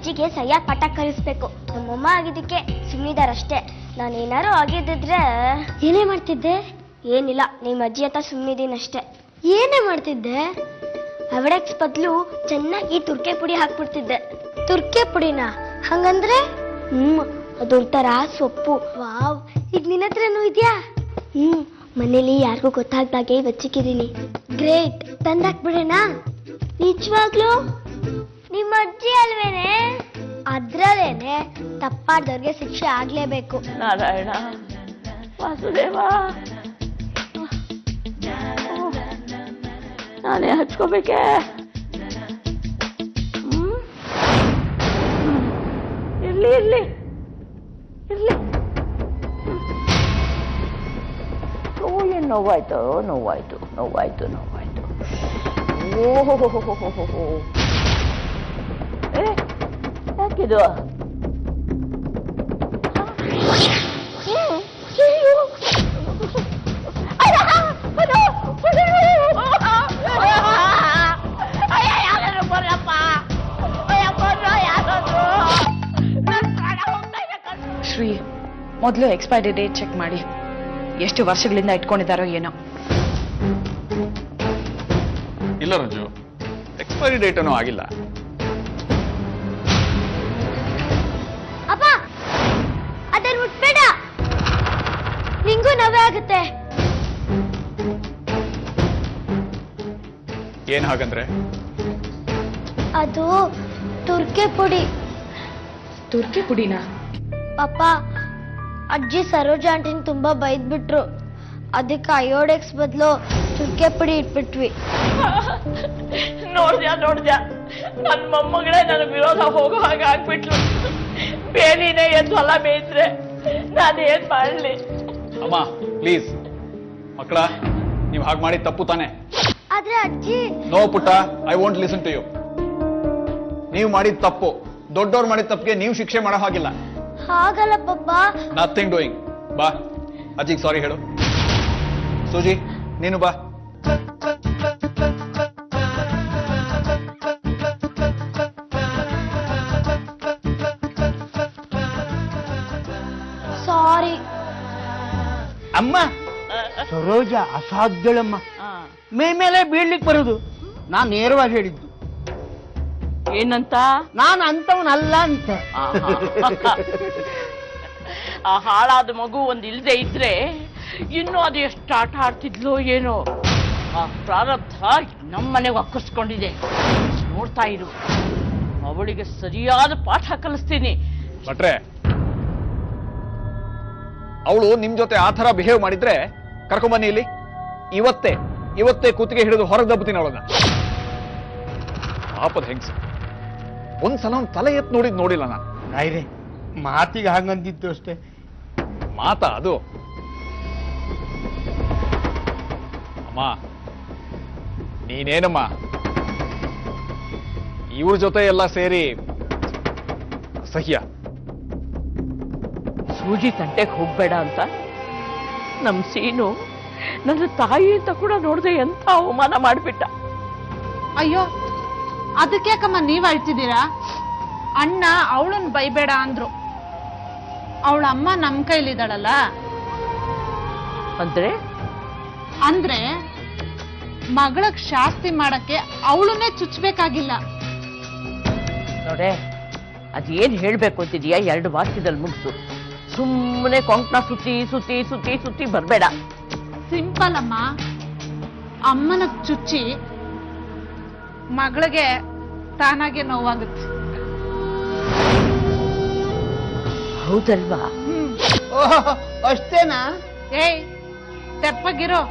ಅಜ್ಜಿಗೆ ಸರಿಯಾಗಿ ಪಾಠ ಕಲಿಸ್ಬೇಕು. ನಮ್ಮಮ್ಮ ಆಗಿದ್ದಕ್ಕೆ ಸುಮ್ಮನಿದಾರಷ್ಟೇ. ನಾನೇನಾರು ಆಗಿದ್ದಿದ್ರೆ ಏನೇ ಮಾಡ್ತಿದ್ದೆ? ಏನಿಲ್ಲ, ನಿಮ್ಮ ಅಜ್ಜಿ ಹತ್ರ ಸುಮ್ಮನಿದ್ದೀನಷ್ಟೇ. ಏನೇ ಮಾಡ್ತಿದ್ದೆ? ಅವಡೆಕ್ಸ್ ಬದಲು ಚೆನ್ನಾಗಿ ತುರ್ಕೆ ಪುಡಿ ಹಾಕ್ಬಿಡ್ತಿದ್ದೆ. ತುರ್ಕೆ ಪುಡಿನ? ಹಂಗಂದ್ರೆ? ಅದೊಂಥರ ಸೊಪ್ಪು. ವಾವ್, ಈಗ ನಿನ್ನ ಹತ್ರನೂ ಇದೆಯಾ? ಮನೇಲಿ ಯಾರಿಗೂ ಗೊತ್ತಾಗ್ದಾಗೆ ಬಚ್ಚಿಕ್ಕಿದ್ದೀನಿ. ಗ್ರೇಟ್, ತಂದಾಕ್ಬಿಡೋಣ? ನಿಜವಾಗ್ಲೂ? ನಿಮ್ಮ ಅಜ್ಜಿ ಅಲ್ವೇನೆ? ಅದ್ರಲ್ಲೇನೆ ತಪ್ಪಾದವ್ರಿಗೆ ಶಿಕ್ಷೆ ಆಗ್ಲೇಬೇಕು. ನಾರಾಯಣ, ವಾಸುದೇವ, ನಾನೇ ಹಚ್ಕೋಬೇಕೆ? ಇರ್ಲಿ ಇರ್ಲಿ ಇರ್ಲಿ. ಏನ್ ನೋವಾಯ್ತು ನೋವಾಯ್ತು ನೋವಾಯ್ತು ನೋವಾಯ್ತು. ಓಹೋ, ಯಾಕಿದು? ಶ್ರೀ, ಮೊದಲು ಎಕ್ಸ್ಪೈರಿ ಡೇಟ್ ಚೆಕ್ ಮಾಡಿ. ಎಷ್ಟು ವರ್ಷಗಳಿಂದ ಇಟ್ಕೊಂಡಿದ್ದಾರೋ ಏನೋ. ಇಲ್ಲ ರಂಜು, ಎಕ್ಸ್ಪೈರಿ ಡೇಟ್ ಏನೋ ಆಗಿಲ್ಲ. ಅಪ್ಪ, ಅದನ್ನ ಮುಟ್ಬೇಡ, ನಿಂಗೂ ನೋವೇ ಆಗುತ್ತೆ. ಏನ್ ಹಾಗಂದ್ರೆ? ಅದು ತುರ್ಕೆ ಪುಡಿ. ತುರ್ಕೆ ಪುಡಿನಾ? ಪಾಪ, ಅಜ್ಜಿ ಸರೋಜ ಆಂಟಿನ ತುಂಬಾ ಬೈದ್ಬಿಟ್ರು. ಅದಕ್ಕೆ ಅಯೋಡೆಕ್ಸ್ ಬದಲು ತುರ್ಕೆ ಪುಡಿ ಇಟ್ಬಿಟ್ವಿ. ನೋಡ್ದ್ಯಾ, ನನ್ ಮೊಮ್ಮಗಳೇ ನನಗ್ ವಿರೋಧ ಹೋಗೋ ಹಾಗೆ ಆಗ್ಬಿಟ್ಲು. ಬೇಲಿನೇ ಎದ್ದು ಹೊಲ ಮೇಯ್ದ್ರೆ ನಾನೇನ್ ಮಾಡ್ಲಿ? ಅಮ್ಮ ಪ್ಲೀಸ್, ಮಕ್ಕಳ, ನೀವು ಹಾಗೆ ಮಾಡಿ ತಪ್ಪು ತಾನೆ. ಆದ್ರೆ ಅಜ್ಜಿ. ನೋ ಪುಟ್ಟ, I won't listen to you. ನೀವು ಮಾಡಿದ ತಪ್ಪು, ದೊಡ್ಡವ್ರು ಮಾಡಿದ ತಪ್ಪಿಗೆ ನೀವು ಶಿಕ್ಷೆ ಮಾಡೋ ಹಾಗಿಲ್ಲ. ಹಾಗಲ್ಲ ಪಪ್ಪ. Nothing doing. ಬಾ, ಅಜ್ಜಿಗೆ ಸಾರಿ ಹೇಳು. ಸೂಜಿ, ನೀನು ಬಾ. ಸಾರಿ ಅಮ್ಮ. ಸರೋಜ ಅಸಾಧ್ಯಳಮ್ಮ. ಮೇಲೆ ಬೀಳ್ಲಿಕ್ಕೆ ಬರುದು. ನಾನ್ ನೇರವಾಗಿ ಹೇಳಿದ್ದು. ಏನಂತ? ನಾನು ಅಂತವನಲ್ಲ ಅಂತ. ಆ ಹಾಳಾದ ಮಗು ಒಂದ್ ಇಲ್ದೆ ಇದ್ರೆ ಇನ್ನು ಅದು ಎಷ್ಟು ಆಟ ಆಡ್ತಿದ್ಲೋ ಏನೋ. ಆ ಪ್ರಾರಬ್ಧ ನಮ್ಮನೆಗೆ ಅಕ್ಕಿಸ್ಕೊಂಡಿದೆ. ನೋಡ್ತಾ ಇರು, ಅವಳಿಗೆ ಸರಿಯಾದ ಪಾಠ ಕಲಿಸ್ತೀನಿ. ಭಟ್ರೆ, ಅವಳು ನಿಮ್ ಜೊತೆ ಆ ಥರ ಬಿಹೇವ್ ಮಾಡಿದ್ರೆ ಕರ್ಕೊಂಬನ್ನಿ ಇಲ್ಲಿ. ಇವತ್ತೇ ಕೂತಿಗೆ ಹಿಡಿದು ಹೊರಗೆ ದಬ್ಬತೀನಿ ಅವಳನ್ನ. ಪಾಪದ ಹೆಂಗ್ಸ. ಒಂದ್ಸಲ ತಲೆ ಎತ್ ನೋಡಿಲ್ಲ ನಾನು. ನಾಯ್ರೆ, ಮಾತಿಗೆ ಹಂಗಂದಿತ್ತು ಅಷ್ಟೇ. ಮಾತಾ ಅದು? ಅಮ್ಮ, ನೀನೇನಮ್ಮ ಇವ್ರ ಜೊತೆ ಎಲ್ಲ ಸೇರಿ ಸಹ್ಯ. ಸೂಜಿ ತಂಟೆಗೆ ಹೋಗ್ಬೇಡ ಅಂತ ನಮ್ ಸೀನು ನನ್ನ ತಾಯಿ ಅಂತ ಕೂಡ ನೋಡ್ದೆ ಎಂತ ಅವಮಾನ ಮಾಡ್ಬಿಟ್ಟ. ಅಯ್ಯೋ, ಅದಕ್ಯಾಕಮ್ಮ ನೀವ್ ಅಳ್ತಿದ್ದೀರಾ? ಅಣ್ಣ ಅವಳನ್ನ ಬೈಬೇಡ ಅಂದ್ರು. ಅವಳ ಅಮ್ಮ ನಮ್ ಕೈಲಿದ್ದಾಳಲ್ಲ. ಅಂದ್ರೆ ಮಗಳಗ್ ಶಾಸ್ತಿ ಮಾಡಕ್ಕೆ ಅವಳನ್ನೇ ಚುಚ್ಚಬೇಕಾಗಿಲ್ಲ. ನೋಡೆ, ಅದೇನ್ ಹೇಳ್ಬೇಕು ಅಂತಿದೀಯಾ 2 ವಾಕ್ಯದಲ್ಲಿ ಮುಗಿಸು. ಸುಮ್ಮನೆ ಕೊಂಕಣ ಸುತ್ತಿ ಬರ್ಬೇಡ. ಸಿಂಪಲ್ ಅಮ್ಮ. ಅಮ್ಮನಗ್ ಚುಚ್ಚಿ ಮಗಳಿಗೆ ತಾನಾಗೆ ನೋವಾಗುತ್ತೆ. ಹೌದಲ್ವಾ? ಅಷ್ಟೇನಾ? ಏಯ್, ತೆಪ್ಪಗಿರೋ.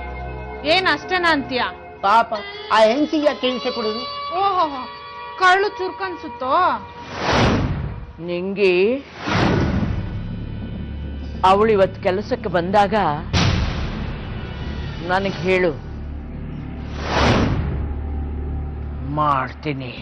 ಏನ್ ಅಷ್ಟೇನಾ ಅಂತೀಯ? ಪಾಪ, ಆ ಹೆಂಗಸಿಗೆ ಕೆಲಸ ಕೊಡುದು. ಓಹೋ, ಕಳ್ಳು ಚುರ್ಕನ್ಸುತ್ತೋ ನಿಂಗೆ? ಅವಳು ಇವತ್ತು ಕೆಲಸಕ್ಕೆ ಬಂದಾಗ ನನಗೆ ಹೇಳು, ಮಾಡ್ತೀನಿ.